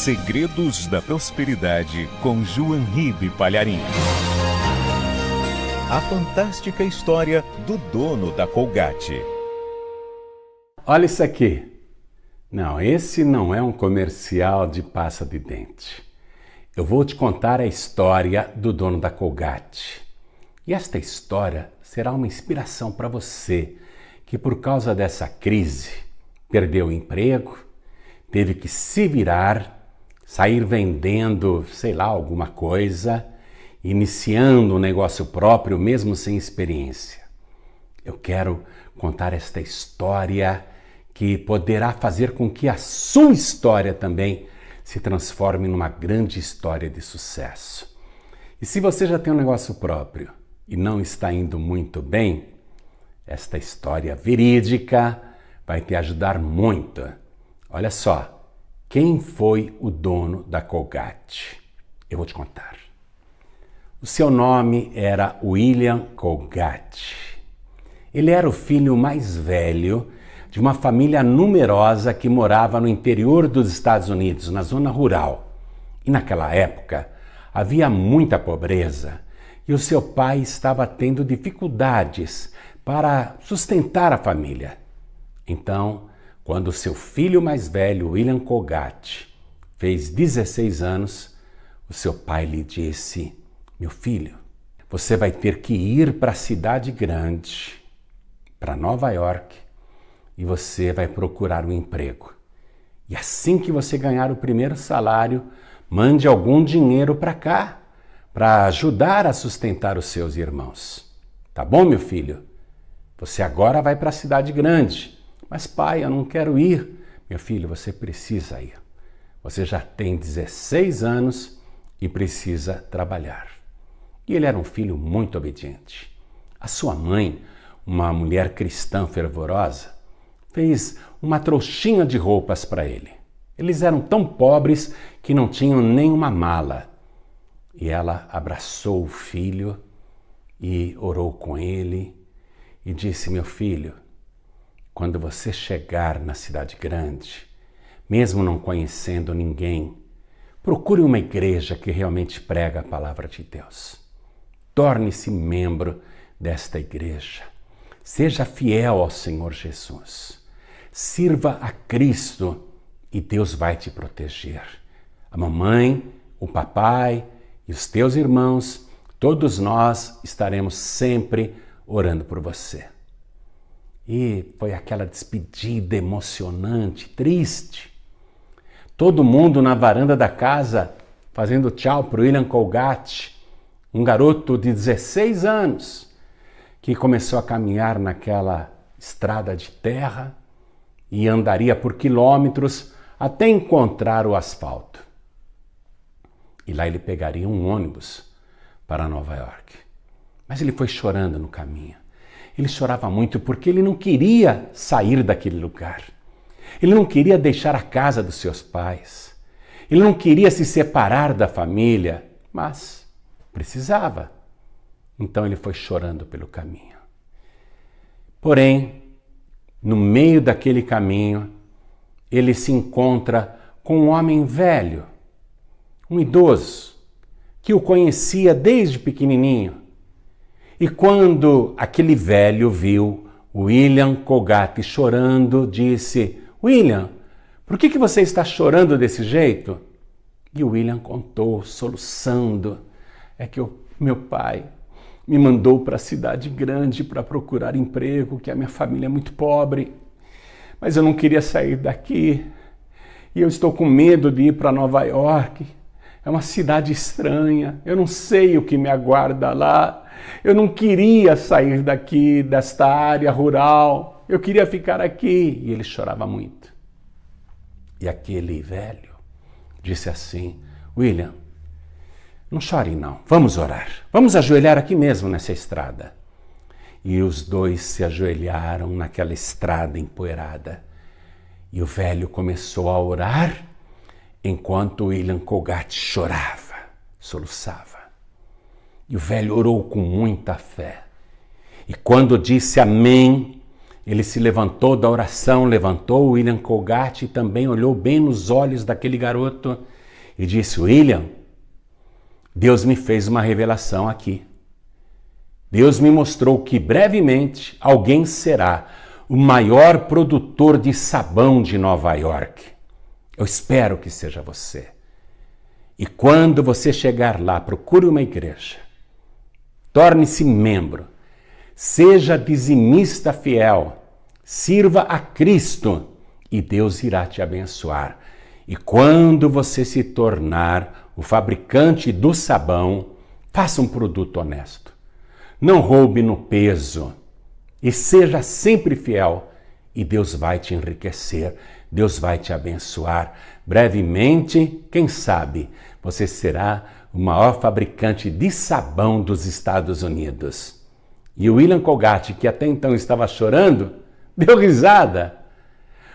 Segredos da Prosperidade com João Ribe Palharim. A fantástica história do dono da Colgate. Olha isso aqui. Não, esse não é um comercial de pasta de dente. Eu vou te contar a história do dono da Colgate. E esta história será uma inspiração para você que por causa dessa crise perdeu o emprego, teve que se virar, sair vendendo, sei lá, alguma coisa, iniciando um negócio próprio mesmo sem experiência. Eu quero contar esta história que poderá fazer com que a sua história também se transforme numa grande história de sucesso. E se você já tem um negócio próprio e não está indo muito bem, esta história verídica vai te ajudar muito. Olha só. Quem foi o dono da Colgate? Eu vou te contar. O seu nome era William Colgate. Ele era o filho mais velho de uma família numerosa que morava no interior dos Estados Unidos, na zona rural. E naquela época havia muita pobreza e o seu pai estava tendo dificuldades para sustentar a família. Então, quando seu filho mais velho, William Colgate, fez 16 anos, o seu pai lhe disse: meu filho, você vai ter que ir para a cidade grande, para Nova York, e você vai procurar um emprego. E assim que você ganhar o primeiro salário, mande algum dinheiro para cá, para ajudar a sustentar os seus irmãos. Tá bom, meu filho? Você agora vai para a cidade grande. Mas pai, eu não quero ir. Meu filho, você precisa ir. Você já tem 16 anos e precisa trabalhar. E ele era um filho muito obediente. A sua mãe, uma mulher cristã fervorosa, fez uma trouxinha de roupas para ele. Eles eram tão pobres que não tinham nem uma mala. E ela abraçou o filho e orou com ele e disse: meu filho, quando você chegar na cidade grande, mesmo não conhecendo ninguém, procure uma igreja que realmente prega a palavra de Deus. Torne-se membro desta igreja. Seja fiel ao Senhor Jesus. Sirva a Cristo e Deus vai te proteger. A mamãe, o papai e os teus irmãos, todos nós estaremos sempre orando por você. E foi aquela despedida emocionante, triste. Todo mundo na varanda da casa fazendo tchau para o William Colgate, um garoto de 16 anos que começou a caminhar naquela estrada de terra e andaria por quilômetros até encontrar o asfalto. E lá ele pegaria um ônibus para Nova York. Mas ele foi chorando no caminho. Ele chorava muito porque ele não queria sair daquele lugar. Ele não queria deixar a casa dos seus pais. Ele não queria se separar da família, mas precisava. Então ele foi chorando pelo caminho. Porém, no meio daquele caminho, ele se encontra com um homem velho, um idoso, que o conhecia desde pequenininho. E quando aquele velho viu William Colgate chorando, disse: William, por que você está chorando desse jeito? E o William contou, soluçando: é que meu pai me mandou para a cidade grande para procurar emprego, que a minha família é muito pobre. Mas eu não queria sair daqui. E eu estou com medo de ir para Nova York. É uma cidade estranha. Eu não sei o que me aguarda lá. Eu não queria sair daqui, desta área rural. Eu queria ficar aqui. E ele chorava muito. E aquele velho disse assim: William, não chore não, vamos orar. Vamos ajoelhar aqui mesmo nessa estrada. E os dois se ajoelharam naquela estrada empoeirada. E o velho começou a orar enquanto William Colgate chorava, soluçava. E o velho orou com muita fé. E quando disse amém, ele se levantou da oração, levantou o William Colgate e também olhou bem nos olhos daquele garoto e disse: William, Deus me fez uma revelação aqui. Deus me mostrou que brevemente alguém será o maior produtor de sabão de Nova York. Eu espero que seja você. E quando você chegar lá, procure uma igreja. Torne-se membro. Seja dizimista fiel. Sirva a Cristo e Deus irá te abençoar. E quando você se tornar o fabricante do sabão, faça um produto honesto. Não roube no peso e seja sempre fiel e Deus vai te enriquecer, Deus vai te abençoar. Brevemente, quem sabe, você será o maior fabricante de sabão dos Estados Unidos. E o William Colgate, que até então estava chorando, deu risada,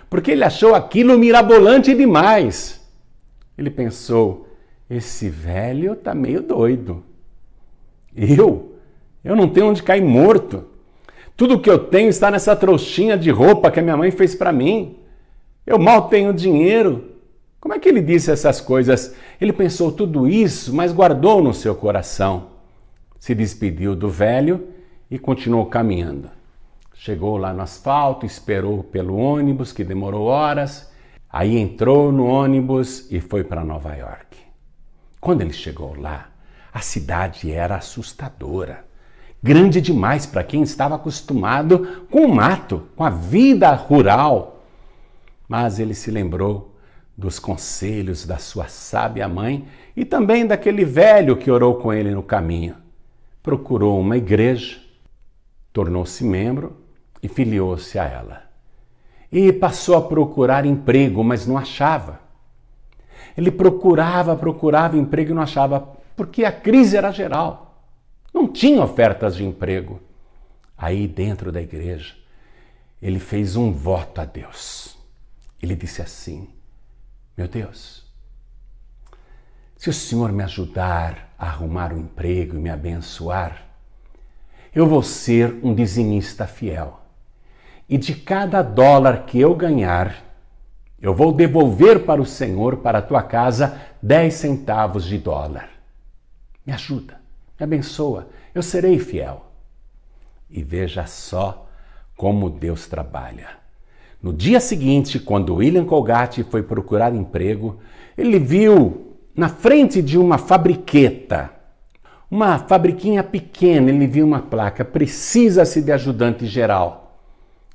porque ele achou aquilo mirabolante demais. Ele pensou: esse velho tá meio doido. Eu não tenho onde cair morto. Tudo que eu tenho está nessa trouxinha de roupa que a minha mãe fez para mim. Eu mal tenho dinheiro. Como é que ele disse essas coisas? Ele pensou tudo isso, mas guardou no seu coração. Se despediu do velho e continuou caminhando. Chegou lá no asfalto, esperou pelo ônibus, que demorou horas. Aí entrou no ônibus e foi para Nova York. Quando ele chegou lá, a cidade era assustadora. Grande demais para quem estava acostumado com o mato, com a vida rural. Mas ele se lembrou dos conselhos da sua sábia mãe e também daquele velho que orou com ele no caminho. Procurou uma igreja, tornou-se membro e filiou-se a ela. E passou a procurar emprego, mas não achava. Ele procurava emprego e não achava, porque a crise era geral. Não tinha ofertas de emprego. Aí dentro da igreja, ele fez um voto a Deus. Ele disse assim: meu Deus, se o Senhor me ajudar a arrumar um emprego e me abençoar, eu vou ser um dizimista fiel. E de cada dólar que eu ganhar, eu vou devolver para o Senhor, para a tua casa, 10 centavos de dólar. Me ajuda. Me abençoa, eu serei fiel. E veja só como Deus trabalha. No dia seguinte, quando William Colgate foi procurar emprego, ele viu na frente de uma fabriqueta, uma fabriquinha pequena, ele viu uma placa: precisa-se de ajudante geral.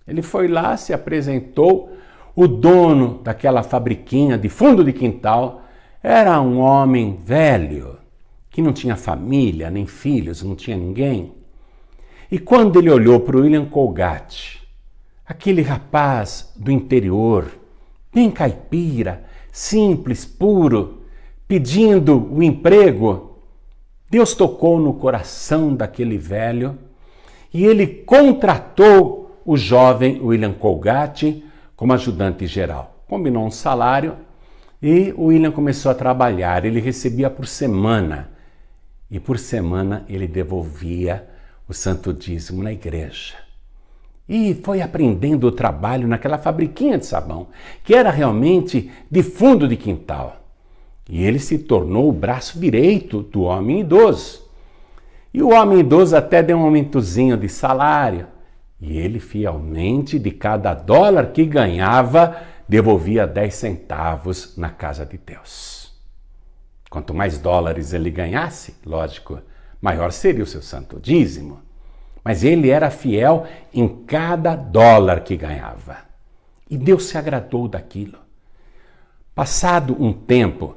Ele foi lá, se apresentou. O dono daquela fabriquinha de fundo de quintal era um homem velho, que não tinha família, nem filhos, não tinha ninguém. E quando ele olhou para o William Colgate, aquele rapaz do interior, bem caipira, simples, puro, pedindo o emprego, Deus tocou no coração daquele velho e ele contratou o jovem William Colgate como ajudante geral. Combinou um salário e o William começou a trabalhar. Ele recebia por semana. E por semana ele devolvia o santo dízimo na igreja. E foi aprendendo o trabalho naquela fabriquinha de sabão, que era realmente de fundo de quintal. E ele se tornou o braço direito do homem idoso. E o homem idoso até deu um aumentozinho de salário. E ele fielmente, de cada dólar que ganhava, devolvia 10 centavos na casa de Deus. Quanto mais dólares ele ganhasse, lógico, maior seria o seu santo dízimo. Mas ele era fiel em cada dólar que ganhava. E Deus se agradou daquilo. Passado um tempo,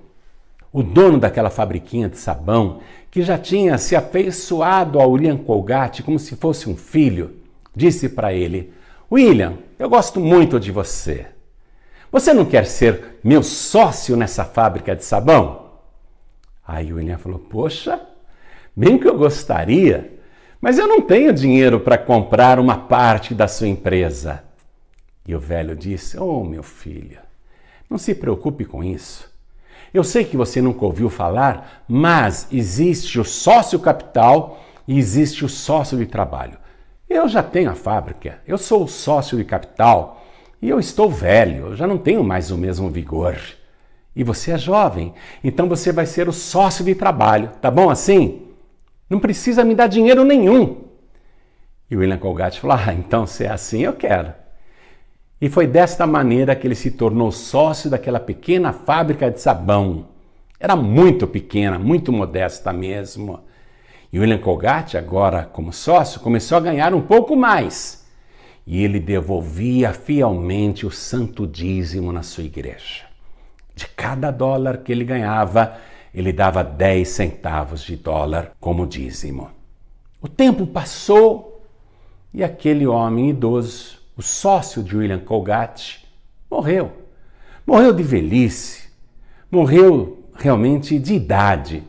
o dono daquela fabriquinha de sabão, que já tinha se afeiçoado ao William Colgate como se fosse um filho, disse para ele: William, eu gosto muito de você. Você não quer ser meu sócio nessa fábrica de sabão? Aí o William falou: poxa, bem que eu gostaria, mas eu não tenho dinheiro para comprar uma parte da sua empresa. E o velho disse: oh, meu filho, não se preocupe com isso. Eu sei que você nunca ouviu falar, mas existe o sócio capital e existe o sócio de trabalho. Eu já tenho a fábrica, eu sou o sócio de capital e eu estou velho, eu já não tenho mais o mesmo vigor. E você é jovem, então você vai ser o sócio de trabalho, tá bom assim? Não precisa me dar dinheiro nenhum. E o William Colgate falou, então se é assim eu quero. E foi desta maneira que ele se tornou sócio daquela pequena fábrica de sabão. Era muito pequena, muito modesta mesmo. E o William Colgate, agora como sócio, começou a ganhar um pouco mais. E ele devolvia fielmente o santo dízimo na sua igreja. De cada dólar que ele ganhava, ele dava 10 centavos de dólar como dízimo. O tempo passou e aquele homem idoso, o sócio de William Colgate, morreu. Morreu de velhice, morreu realmente de idade.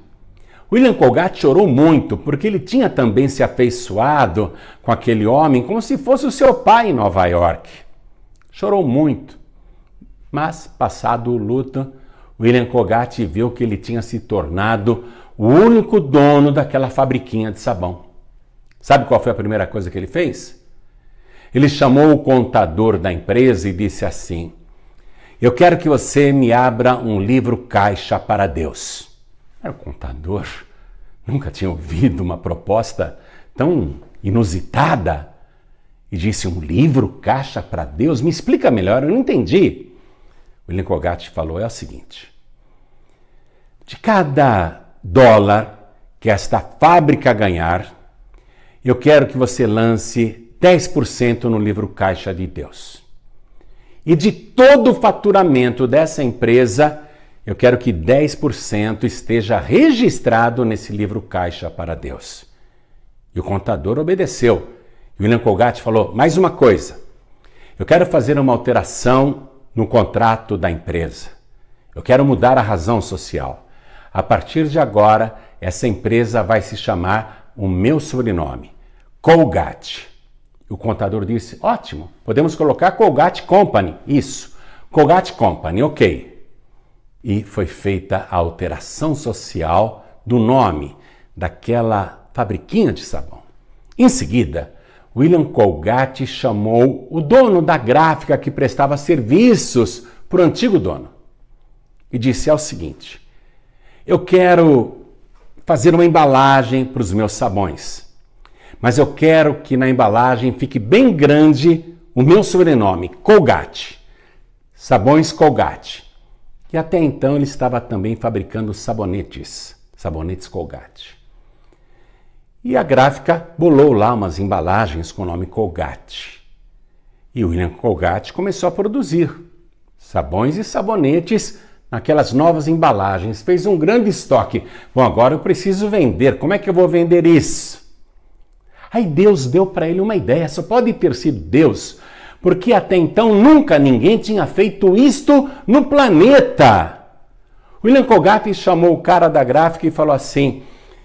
William Colgate chorou muito porque ele tinha também se afeiçoado com aquele homem como se fosse o seu pai em Nova York. Chorou muito, mas passado o luto, William Colgate viu que ele tinha se tornado o único dono daquela fabriquinha de sabão. Sabe qual foi a primeira coisa que ele fez? Ele chamou o contador da empresa e disse assim, eu quero que você me abra um livro caixa para Deus. O contador nunca tinha ouvido uma proposta tão inusitada e disse, um livro caixa para Deus? Me explica melhor, eu não entendi. William Colgate falou, é o seguinte, de cada dólar que esta fábrica ganhar, eu quero que você lance 10% no livro caixa de Deus. E de todo o faturamento dessa empresa, eu quero que 10% esteja registrado nesse livro caixa para Deus. E o contador obedeceu. E William Colgate falou, mais uma coisa, eu quero fazer uma alteração no contrato da empresa. Eu quero mudar a razão social. A partir de agora, essa empresa vai se chamar o meu sobrenome, Colgate. O contador disse, ótimo, podemos colocar Colgate Company. Isso, Colgate Company, ok. E foi feita a alteração social do nome daquela fabriquinha de sabão. Em seguida, William Colgate chamou o dono da gráfica que prestava serviços para o antigo dono e disse o seguinte, eu quero fazer uma embalagem para os meus sabões, mas eu quero que na embalagem fique bem grande o meu sobrenome, Colgate, Sabões Colgate. E até então ele estava também fabricando sabonetes Colgate. E a gráfica bolou lá umas embalagens com o nome Colgate. E o William Colgate começou a produzir sabões e sabonetes naquelas novas embalagens. Fez um grande estoque. Bom, agora eu preciso vender. Como é que eu vou vender isso? Aí Deus deu para ele uma ideia. Só pode ter sido Deus, porque até então nunca ninguém tinha feito isto no planeta. William Colgate chamou o cara da gráfica e falou assim,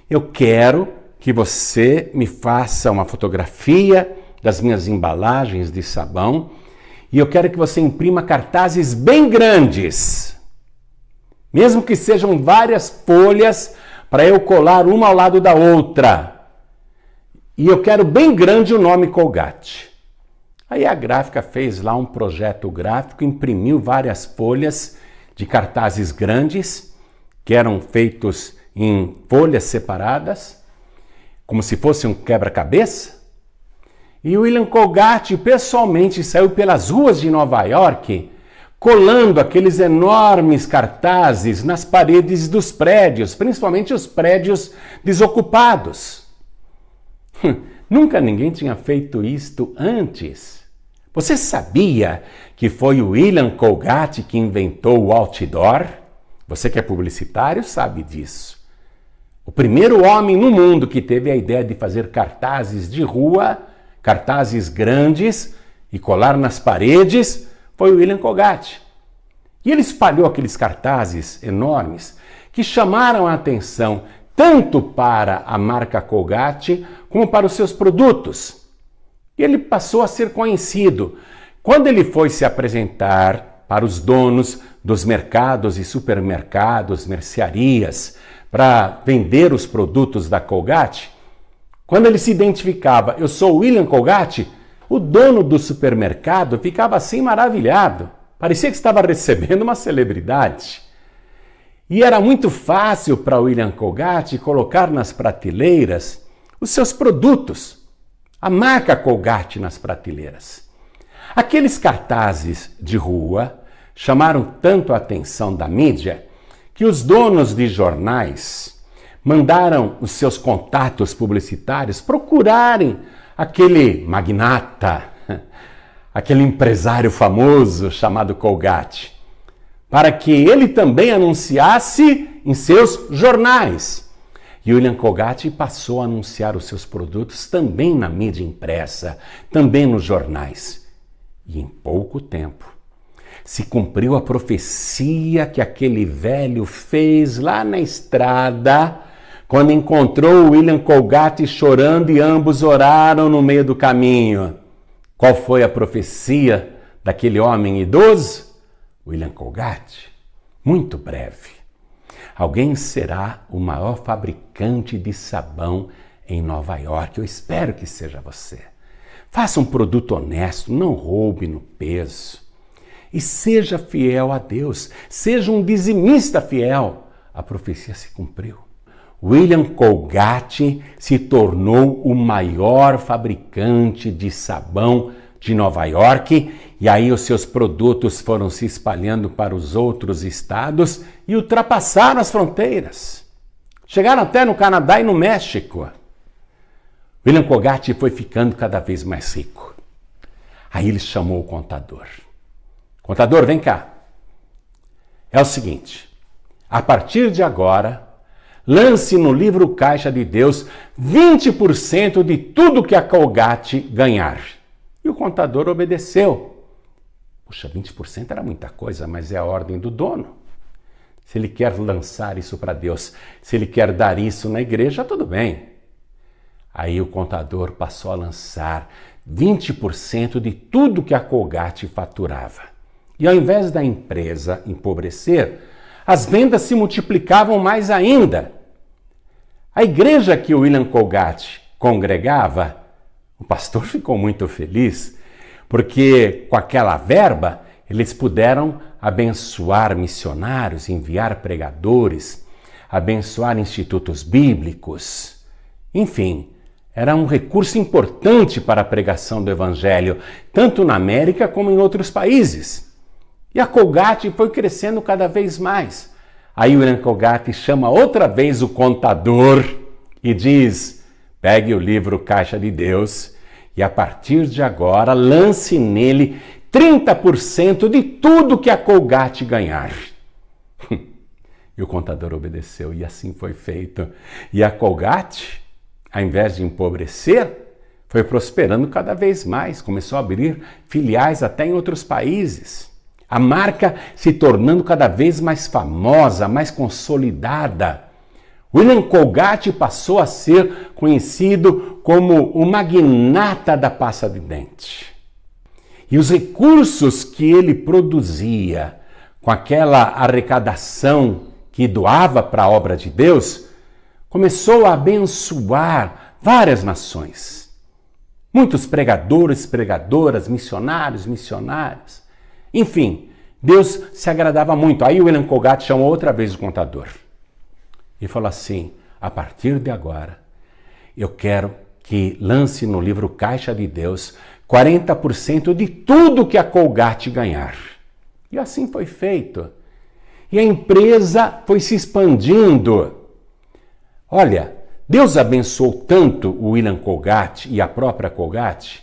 eu quero que você me faça uma fotografia das minhas embalagens de sabão e eu quero que você imprima cartazes bem grandes, mesmo que sejam várias folhas para eu colar uma ao lado da outra. E eu quero bem grande o nome Colgate. Aí a gráfica fez lá um projeto gráfico, imprimiu várias folhas de cartazes grandes, que eram feitos em folhas separadas, como se fosse um quebra-cabeça. E o William Colgate pessoalmente saiu pelas ruas de Nova York, colando aqueles enormes cartazes nas paredes dos prédios, principalmente os prédios desocupados. Nunca ninguém tinha feito isto antes. Você sabia que foi o William Colgate que inventou o outdoor? Você que é publicitário sabe disso. O primeiro homem no mundo que teve a ideia de fazer cartazes de rua, cartazes grandes e colar nas paredes, foi o William Colgate. E ele espalhou aqueles cartazes enormes que chamaram a atenção tanto para a marca Colgate como para os seus produtos. E ele passou a ser conhecido. Quando ele foi se apresentar para os donos dos mercados e supermercados, mercearias, para vender os produtos da Colgate, quando ele se identificava, eu sou o William Colgate, o dono do supermercado ficava assim maravilhado. Parecia que estava recebendo uma celebridade. E era muito fácil para William Colgate colocar nas prateleiras os seus produtos, a marca Colgate nas prateleiras. Aqueles cartazes de rua chamaram tanto a atenção da mídia que os donos de jornais mandaram os seus contatos publicitários procurarem aquele magnata, aquele empresário famoso chamado Colgate, para que ele também anunciasse em seus jornais. E William Colgate passou a anunciar os seus produtos também na mídia impressa, também nos jornais. E em pouco tempo se cumpriu a profecia que aquele velho fez lá na estrada, quando encontrou William Colgate chorando e ambos oraram no meio do caminho. Qual foi a profecia daquele homem idoso? William Colgate, muito breve. Alguém será o maior fabricante de sabão em Nova York. Eu espero que seja você. Faça um produto honesto, não roube no peso. E seja fiel a Deus. Seja um dizimista fiel. A profecia se cumpriu. William Colgate se tornou o maior fabricante de sabão de Nova York, e aí os seus produtos foram se espalhando para os outros estados e ultrapassaram as fronteiras. Chegaram até no Canadá e no México. William Colgate foi ficando cada vez mais rico. Aí ele chamou o contador. Contador, vem cá. É o seguinte, a partir de agora, lance no livro Caixa de Deus 20% de tudo que a Colgate ganhar. E o contador obedeceu. Puxa, 20% era muita coisa, mas é a ordem do dono. Se ele quer lançar isso para Deus, se ele quer dar isso na igreja, tudo bem. Aí o contador passou a lançar 20% de tudo que a Colgate faturava. E ao invés da empresa empobrecer, as vendas se multiplicavam mais ainda. A igreja que o William Colgate congregava, o pastor ficou muito feliz, porque com aquela verba eles puderam abençoar missionários, enviar pregadores, abençoar institutos bíblicos. Enfim, era um recurso importante para a pregação do evangelho, tanto na América como em outros países. E a Colgate foi crescendo cada vez mais. Aí o William Colgate chama outra vez o contador e diz: pegue o livro Caixa de Deus e a partir de agora lance nele 30% de tudo que a Colgate ganhar. E o contador obedeceu e assim foi feito. E a Colgate, ao invés de empobrecer, foi prosperando cada vez mais. Começou a abrir filiais até em outros países. A marca se tornando cada vez mais famosa, mais consolidada. William Colgate passou a ser conhecido como o magnata da pasta de dente. E os recursos que ele produzia com aquela arrecadação que doava para a obra de Deus, começou a abençoar várias nações. Muitos pregadores, pregadoras, missionários. Enfim, Deus se agradava muito. Aí o William Colgate chamou outra vez o contador e falou assim: a partir de agora, eu quero que lance no livro Caixa de Deus 40% de tudo que a Colgate ganhar. E assim foi feito. E a empresa foi se expandindo. Olha, Deus abençoou tanto o William Colgate e a própria Colgate,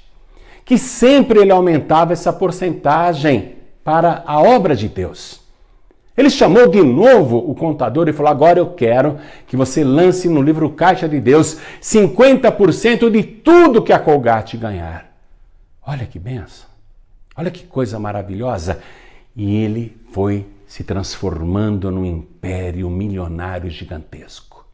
que sempre ele aumentava essa porcentagem para a obra de Deus. Ele chamou de novo o contador e falou: agora eu quero que você lance no livro Caixa de Deus 50% de tudo que a Colgate ganhar. Olha que benção, olha que coisa maravilhosa. E ele foi se transformando num império milionário gigantesco.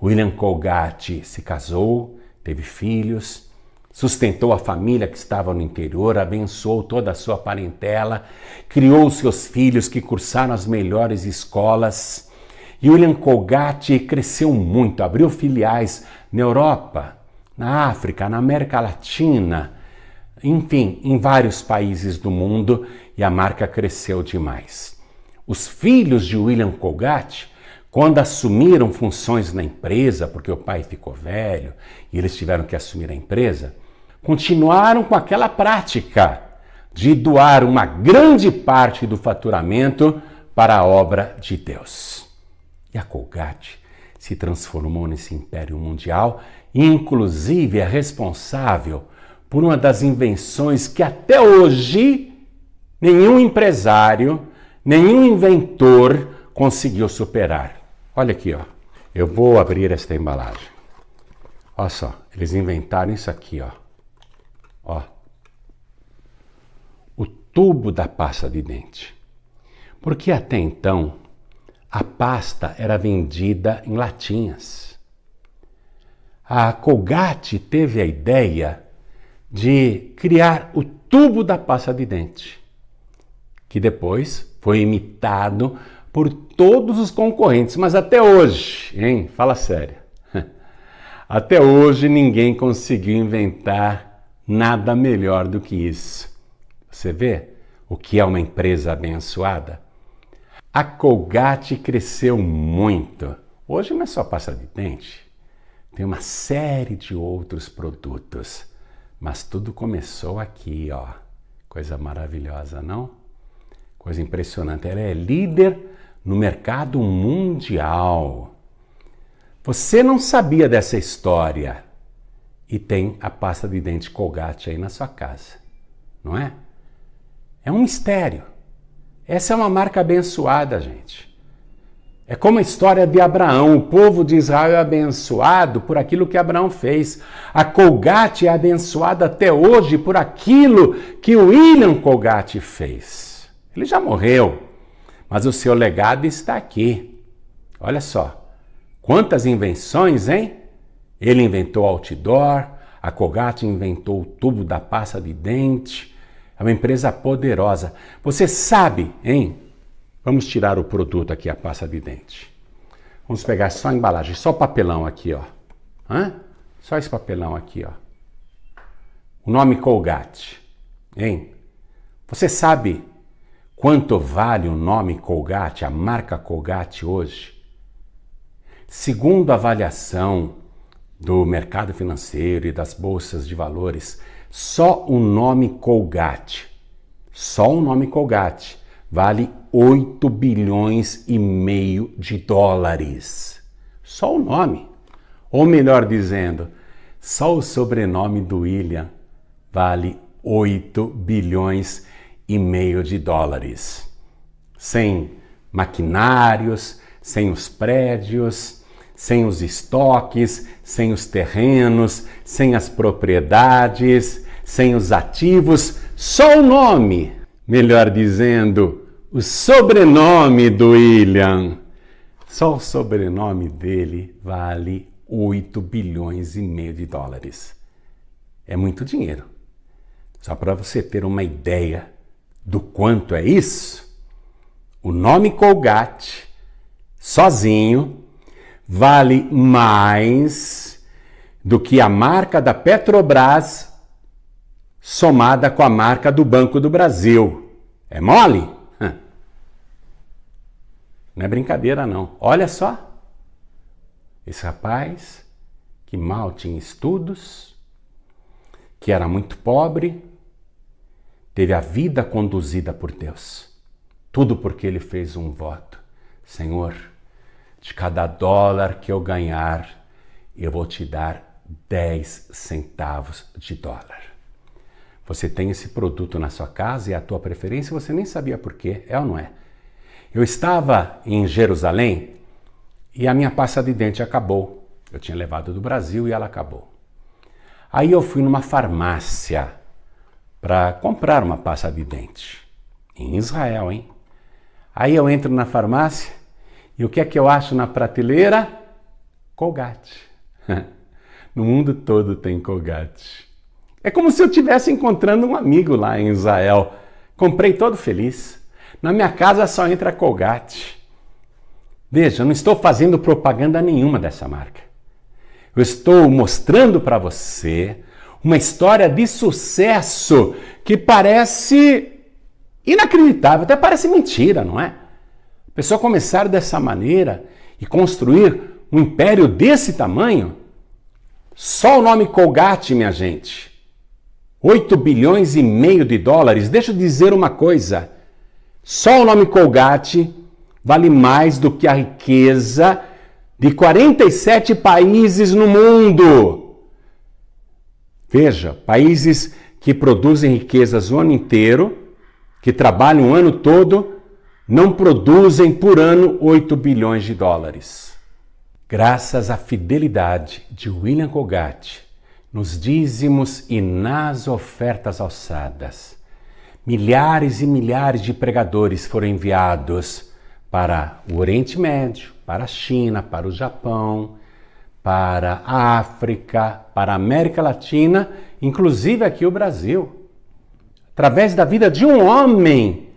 William Colgate se casou, teve filhos, sustentou a família que estava no interior, abençoou toda a sua parentela, criou seus filhos que cursaram as melhores escolas. E William Colgate cresceu muito, abriu filiais na Europa, na África, na América Latina, enfim, em vários países do mundo, e a marca cresceu demais. Os filhos de William Colgate, quando assumiram funções na empresa, porque o pai ficou velho e eles tiveram que assumir a empresa, continuaram com aquela prática de doar uma grande parte do faturamento para a obra de Deus. E a Colgate se transformou nesse império mundial e, inclusive, é responsável por uma das invenções que até hoje nenhum empresário, nenhum inventor conseguiu superar. Olha aqui, ó. Eu vou abrir esta embalagem. Olha só, eles inventaram isso aqui, ó. Ó. O tubo da pasta de dente. Porque até então a pasta era vendida em latinhas. A Colgate teve a ideia de criar o tubo da pasta de dente, que depois foi imitado por todos os concorrentes, mas até hoje, hein? Fala sério. Até hoje ninguém conseguiu inventar nada melhor do que isso. Você vê o que é uma empresa abençoada? A Colgate cresceu muito. Hoje não é só pasta de dente. Tem uma série de outros produtos. Mas tudo começou aqui, ó. Coisa maravilhosa, não? Coisa impressionante. Ela é líder no mercado mundial. Você não sabia dessa história e tem a pasta de dente Colgate aí na sua casa, não é? É um mistério. Essa é uma marca abençoada, gente. É como a história de Abraão. O povo de Israel é abençoado por aquilo que Abraão fez. A Colgate é abençoada até hoje por aquilo que o William Colgate fez. Ele já morreu, mas o seu legado está aqui. Olha só, quantas invenções, hein? Ele inventou outdoor, a Colgate inventou o tubo da pasta de dente. É uma empresa poderosa. Você sabe, hein? Vamos tirar o produto aqui, a pasta de dente. Vamos pegar só a embalagem, só o papelão aqui, ó. Só esse papelão aqui, ó. O nome Colgate, hein? Você sabe quanto vale o nome Colgate, a marca Colgate hoje? Segundo a avaliação do mercado financeiro e das bolsas de valores, só o nome Colgate vale 8 bilhões e meio de dólares. Só o nome. Ou melhor dizendo, só o sobrenome do William vale 8 bilhões e meio de dólares. Sem maquinários, sem os prédios, sem os estoques, sem os terrenos, sem as propriedades, sem os ativos, só o nome. Melhor dizendo, o sobrenome do William. Só o sobrenome dele vale 8 bilhões e meio de dólares. É muito dinheiro. Só para você ter uma ideia do quanto é isso, o nome Colgate, sozinho, vale mais do que a marca da Petrobras somada com a marca do Banco do Brasil. É mole? Não é brincadeira, não. Olha só. Esse rapaz, que mal tinha estudos, que era muito pobre, teve a vida conduzida por Deus. Tudo porque ele fez um voto. Senhor, de cada dólar que eu ganhar, eu vou te dar 10 centavos de dólar. Você tem esse produto na sua casa e é a tua preferência, você nem sabia por quê, é ou não é? Eu estava em Jerusalém e a minha pasta de dente acabou. Eu tinha levado do Brasil e ela acabou. Aí eu fui numa farmácia para comprar uma pasta de dente. Em Israel, hein? Aí eu entro na farmácia e o que é que eu acho na prateleira? Colgate. No mundo todo tem Colgate. É como se eu estivesse encontrando um amigo lá em Israel. Comprei todo feliz. Na minha casa só entra Colgate. Veja, eu não estou fazendo propaganda nenhuma dessa marca. Eu estou mostrando para você uma história de sucesso que parece inacreditável, até parece mentira, não é? pessoa começar dessa maneira e construir um império desse tamanho? Só o nome Colgate, minha gente. 8 bilhões e meio de dólares. Deixa eu dizer uma coisa. Só o nome Colgate vale mais do que a riqueza de 47 países no mundo. Veja, países que produzem riquezas o ano inteiro, que trabalham o ano todo, não produzem por ano 8 bilhões de dólares. Graças à fidelidade de William Colgate, nos dízimos e nas ofertas alçadas, milhares e milhares de pregadores foram enviados para o Oriente Médio, para a China, para o Japão, para a África, para a América Latina, inclusive aqui o Brasil. Através da vida de um homem,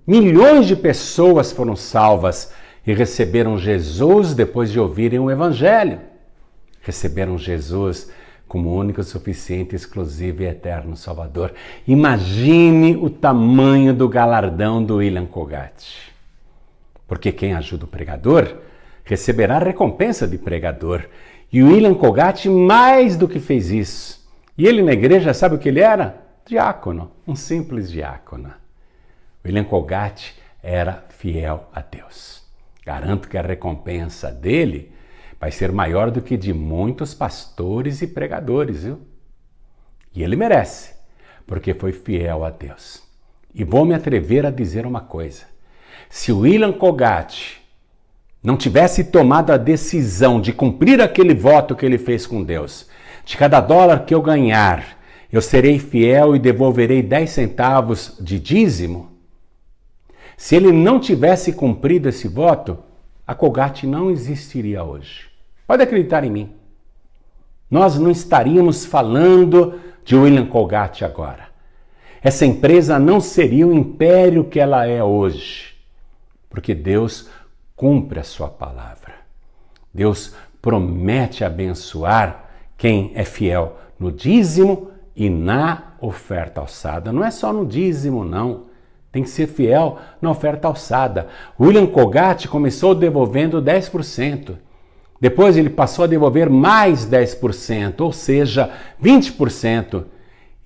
milhões de pessoas foram salvas e receberam Jesus depois de ouvirem o Evangelho. Receberam Jesus como único, suficiente, exclusivo e eterno Salvador. Imagine o tamanho do galardão do William Colgate. Porque quem ajuda o pregador receberá a recompensa de pregador. E o William Colgate mais do que fez isso. E ele na igreja, sabe o que ele era? Diácono, um simples diácono. William Colgate era fiel a Deus. Garanto que a recompensa dele vai ser maior do que de muitos pastores e pregadores, viu? E ele merece, porque foi fiel a Deus. E vou me atrever a dizer uma coisa. Se William Colgate não tivesse tomado a decisão de cumprir aquele voto que ele fez com Deus, de cada dólar que eu ganhar, eu serei fiel e devolverei 10 centavos de dízimo. Se ele não tivesse cumprido esse voto, a Colgate não existiria hoje. Pode acreditar em mim. Nós não estaríamos falando de William Colgate agora. Essa empresa não seria o império que ela é hoje, porque Deus cumpre a sua palavra. Deus promete abençoar quem é fiel no dízimo e na oferta alçada. Não é só no dízimo, não. Tem que ser fiel na oferta alçada. William Colgate começou devolvendo 10%. Depois ele passou a devolver mais 10%, ou seja, 20%.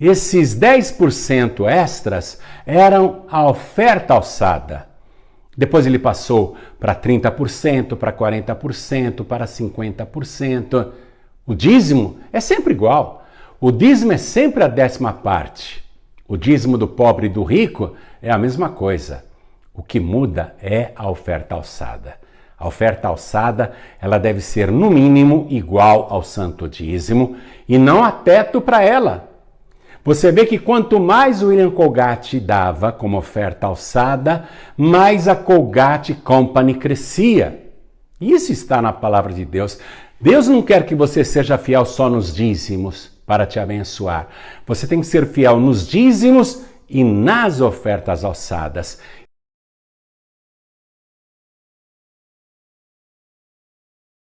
Esses 10% extras eram a oferta alçada. Depois ele passou para 30%, para 40%, para 50%. O dízimo é sempre igual. O dízimo é sempre a 10ª parte. O dízimo do pobre e do rico é a mesma coisa. O que muda é a oferta alçada. A oferta alçada, ela deve ser no mínimo igual ao santo dízimo e não há teto para ela. Você vê que quanto mais o William Colgate dava como oferta alçada, mais a Colgate Company crescia. Isso está na palavra de Deus. Deus não quer que você seja fiel só nos dízimos para te abençoar. Você tem que ser fiel nos dízimos e nas ofertas alçadas.